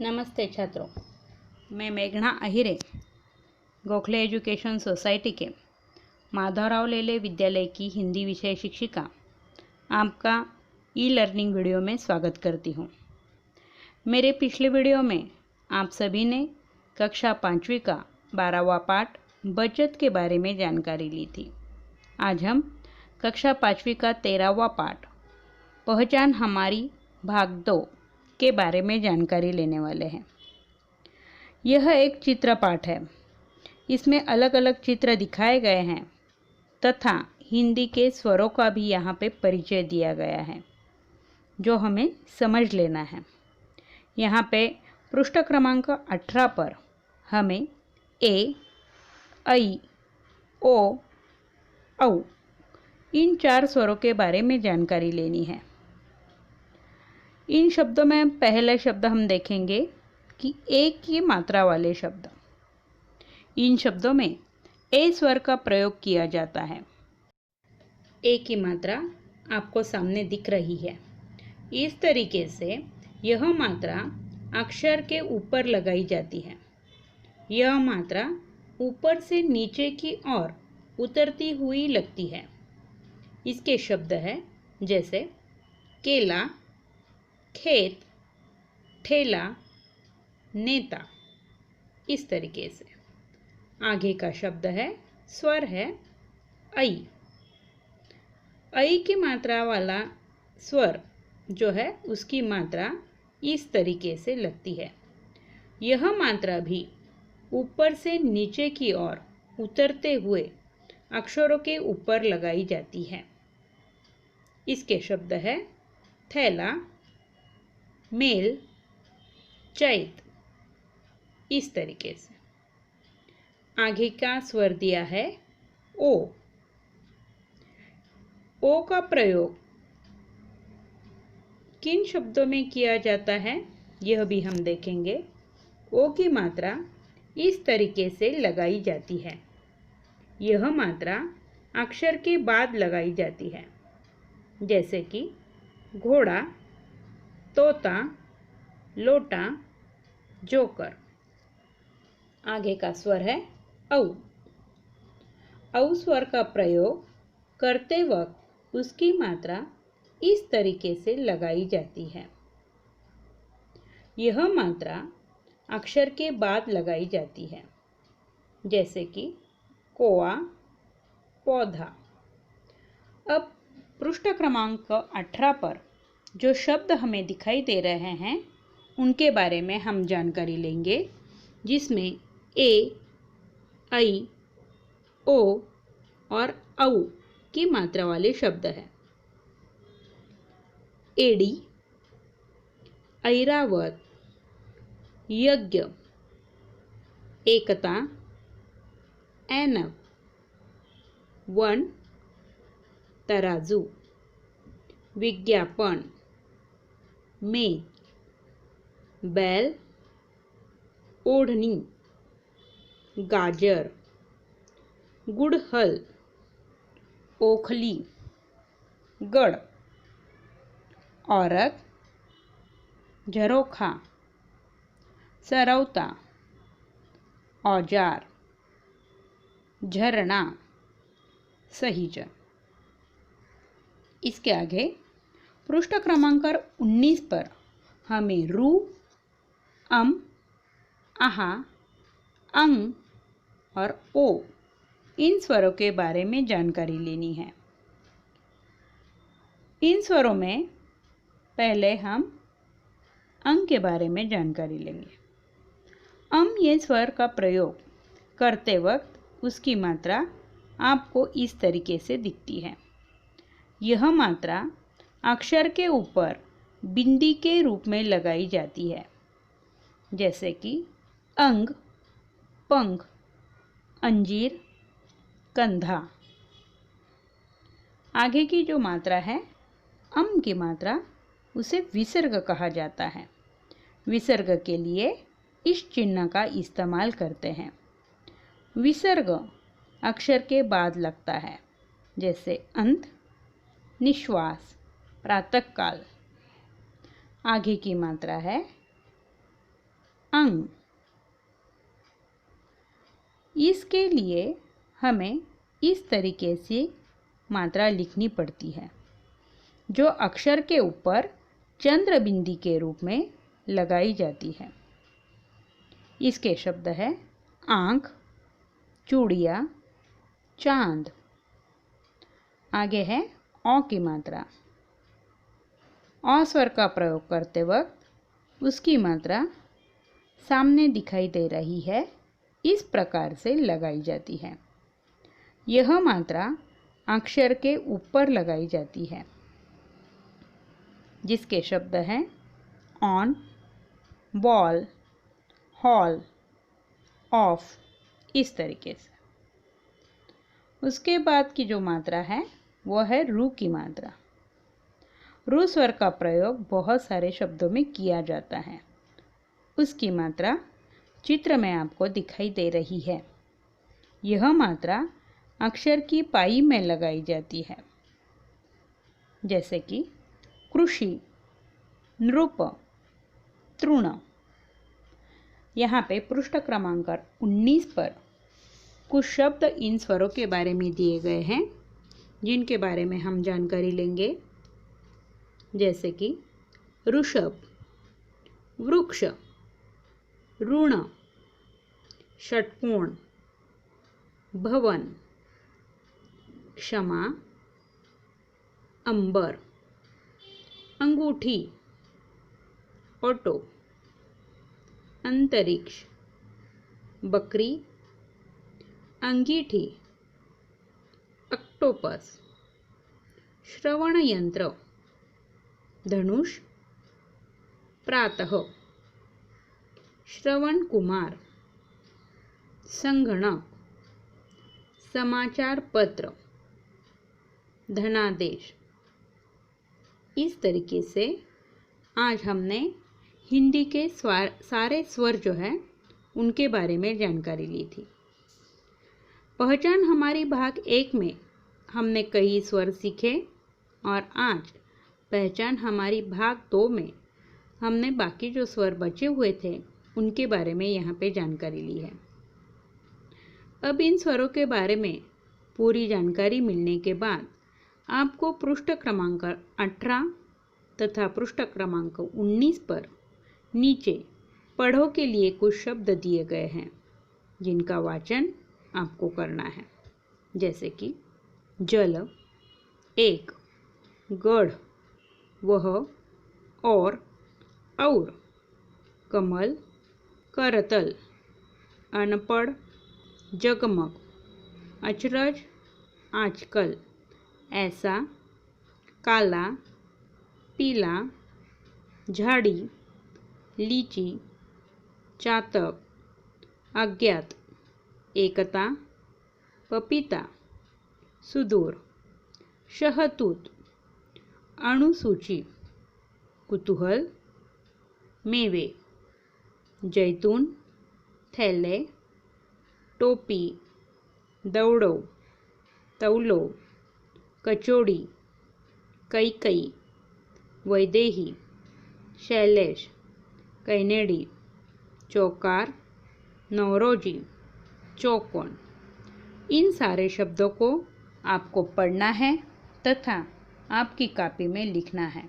नमस्ते छात्रों, मैं मेघना अहिरे गोखले एजुकेशन सोसाइटी के माधवराव लेले विद्यालय की हिंदी विषय शिक्षिका आपका ई लर्निंग वीडियो में स्वागत करती हूँ। मेरे पिछले वीडियो में आप सभी ने कक्षा 5वीं का 12वां पाठ बचत के बारे में जानकारी ली थी। आज हम कक्षा 5वीं का 13वां पाठ पहचान हमारी भाग 2 के बारे में जानकारी लेने वाले हैं। यह एक चित्र पाठ है। इसमें अलग अलग चित्र दिखाए गए हैं तथा हिंदी के स्वरों का भी यहाँ पे परिचय दिया गया है जो हमें समझ लेना है। यहाँ पे पृष्ठ क्रमांक 18 पर हमें ए, ऐ, ओ, औ इन 4 स्वरों के बारे में जानकारी लेनी है। इन शब्दों में पहले शब्द हम देखेंगे कि ए की मात्रा वाले शब्द। इन शब्दों में ए स्वर का प्रयोग किया जाता है। ए की मात्रा आपको सामने दिख रही है। इस तरीके से यह मात्रा अक्षर के ऊपर लगाई जाती है। यह मात्रा ऊपर से नीचे की ओर उतरती हुई लगती है। इसके शब्द हैं जैसे केला, खेत, ठेला, नेता। इस तरीके से आगे का शब्द है स्वर है ऐ। ऐ की मात्रा वाला स्वर जो है उसकी मात्रा इस तरीके से लगती है। यह मात्रा भी ऊपर से नीचे की ओर उतरते हुए अक्षरों के ऊपर लगाई जाती है। इसके शब्द है थैला, मेल, चैत। इस तरीके से आगे का स्वर दिया है ओ। ओ का प्रयोग किन शब्दों में किया जाता है यह भी हम देखेंगे। ओ की मात्रा इस तरीके से लगाई जाती है। यह मात्रा अक्षर के बाद लगाई जाती है जैसे कि घोड़ा, तोता, लोटा, जोकर। आगे का स्वर है औ। औ स्वर का प्रयोग करते वक्त उसकी मात्रा इस तरीके से लगाई जाती है। यह मात्रा अक्षर के बाद लगाई जाती है जैसे कि कोआ, पौधा। अब पृष्ठ क्रमांक 18 पर जो शब्द हमें दिखाई दे रहे हैं उनके बारे में हम जानकारी लेंगे, जिसमें ए, ऐ, ओ और औ की मात्रा वाले शब्द हैं। एड़ी, ऐरावत, यज्ञ, एकता, ऐनक, वन, तराजू, विज्ञापन, मेज, बैल, ओढ़नी, गाजर, गुड़हल, ओखली, गढ़, औरत, झरोखा, सरौता, औजार, झरना, सहीजन। इसके आगे पृष्ठ क्रमांक 19 पर हमें रु, आहा, अंग और ओ इन स्वरों के बारे में जानकारी लेनी है। इन स्वरों में पहले हम अंग के बारे में जानकारी लेंगे। ये स्वर का प्रयोग करते वक्त उसकी मात्रा आपको इस तरीके से दिखती है। यह मात्रा अक्षर के ऊपर बिंदी के रूप में लगाई जाती है जैसे कि अंग, पंख, अंजीर, कंधा। आगे की जो मात्रा है की मात्रा उसे विसर्ग कहा जाता है। विसर्ग के लिए इस चिन्ह का इस्तेमाल करते हैं। विसर्ग अक्षर के बाद लगता है जैसे अंत, निश्वास, प्रातःकाल। आगे की मात्रा है अंग। इसके लिए हमें इस तरीके से मात्रा लिखनी पड़ती है, जो अक्षर के ऊपर चंद्र बिंदी के रूप में लगाई जाती है। इसके शब्द है आँख, चूड़िया, चांद। आगे है औ की मात्रा। औ स्वर का प्रयोग करते वक्त उसकी मात्रा सामने दिखाई दे रही है, इस प्रकार से लगाई जाती है। यह मात्रा अक्षर के ऊपर लगाई जाती है, जिसके शब्द हैं ऑन, बॉल, हॉल, ऑफ, इस तरीके से। उसके बाद की जो मात्रा है वह है रू की मात्रा। रू स्वर का प्रयोग बहुत सारे शब्दों में किया जाता है। उसकी मात्रा चित्र में आपको दिखाई दे रही है। यह मात्रा अक्षर की पाई में लगाई जाती है, जैसे कि कृषि, नृप, तृण। यहाँ पे पृष्ठ क्रमांक 19 पर कुछ शब्द इन स्वरों के बारे में दिए गए हैं, जिनके बारे में हम जानकारी लेंगे, जैसे कि ऋषभ, वृक्ष, ऋण, षट्कोण, भवन, क्षमा, अंबर, अंगूठी, ऑटो, अंतरिक्ष, बकरी, अंगीठी, ऑक्टोपस, श्रवण यंत्र, धनुष, प्रातः, श्रवण कुमार, संगणक, समाचार पत्र, धनादेश। इस तरीके से आज हमने हिंदी के सारे स्वर जो है उनके बारे में जानकारी ली थी। पहचान हमारी भाग 1 में हमने कई स्वर सीखे और आज पहचान हमारी भाग 2 में हमने बाकी जो स्वर बचे हुए थे उनके बारे में यहाँ पे जानकारी ली है। अब इन स्वरों के बारे में पूरी जानकारी मिलने के बाद आपको पृष्ठ क्रमांक 18 तथा पृष्ठ क्रमांक 19 पर नीचे पढ़ो के लिए कुछ शब्द दिए गए हैं, जिनका वाचन आपको करना है, जैसे कि जल, एक, गढ़, वह, और कमल, करतल, अनपढ़, जगमग, अचरज, आजकल, ऐसा, काला, पीला, झाड़ी, लीची, चातक, अज्ञात, एकता, पपीता, सुदूर, शहतूत, अणुसूची, कुतूहल, मेवे, जैतून, थैले, टोपी, दौड़ो, तौलो, कचौड़ी, कैकई, वैदेही, शैलेश, कैनेडी, चौकार, नौरोजी, चौकोन। इन सारे शब्दों को आपको पढ़ना है तथा आपकी कॉपी में लिखना है।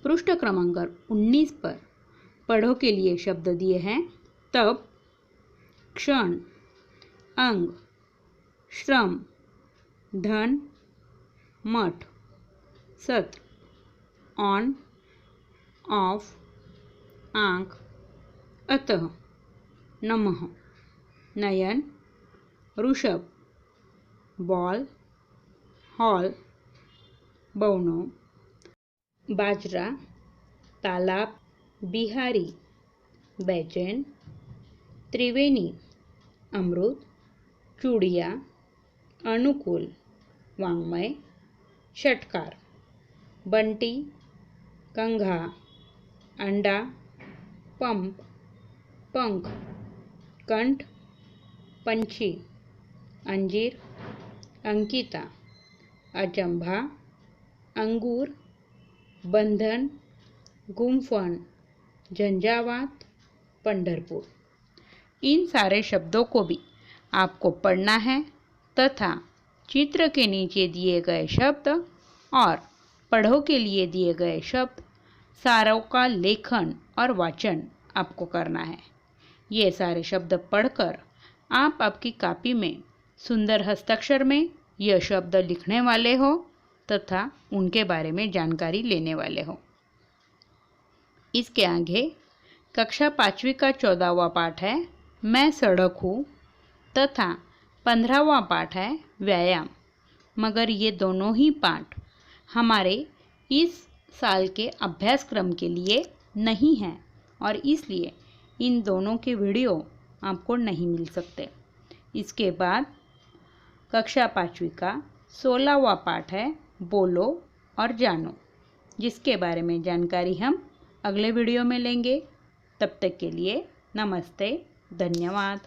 पृष्ठ क्रमांक 19 पर पढ़ो के लिए शब्द दिए हैं तब, क्षण, अंग, श्रम, धन, मठ, सत्र, ऑन, ऑफ, आँख, अतः, नमः, नयन, ऋषभ, बॉल, हॉल, बौनो, बाजरा, तालाब, बिहारी, बैचैन, त्रिवेणी, अमृत, चूड़िया, अनुकूल, वाङ्मय, षटकार, बंटी, कंघा, अंडा, पंप, पंख, कंठ, पंछी, अंजीर, अंकिता, अचंभा, अंगूर, बंधन, गुम्फन, झंझावात, पंढरपुर। इन सारे शब्दों को भी आपको पढ़ना है तथा चित्र के नीचे दिए गए शब्द और पढ़ो के लिए दिए गए शब्द सारों का लेखन और वाचन आपको करना है। ये सारे शब्द पढ़कर आप आपकी कॉपी में सुंदर हस्ताक्षर में यह शब्द लिखने वाले हो तथा उनके बारे में जानकारी लेने वाले हो। इसके आगे कक्षा 5वीं का 14वां पाठ है मैं सड़क हूँ तथा 15वां पाठ है व्यायाम। मगर ये दोनों ही पाठ हमारे इस साल के अभ्यासक्रम के लिए नहीं हैं और इसलिए इन दोनों के वीडियो आपको नहीं मिल सकते। इसके बाद कक्षा 5वीं का 16वां पाठ है बोलो और जानो, जिसके बारे में जानकारी हम अगले वीडियो में लेंगे। तब तक के लिए नमस्ते, धन्यवाद।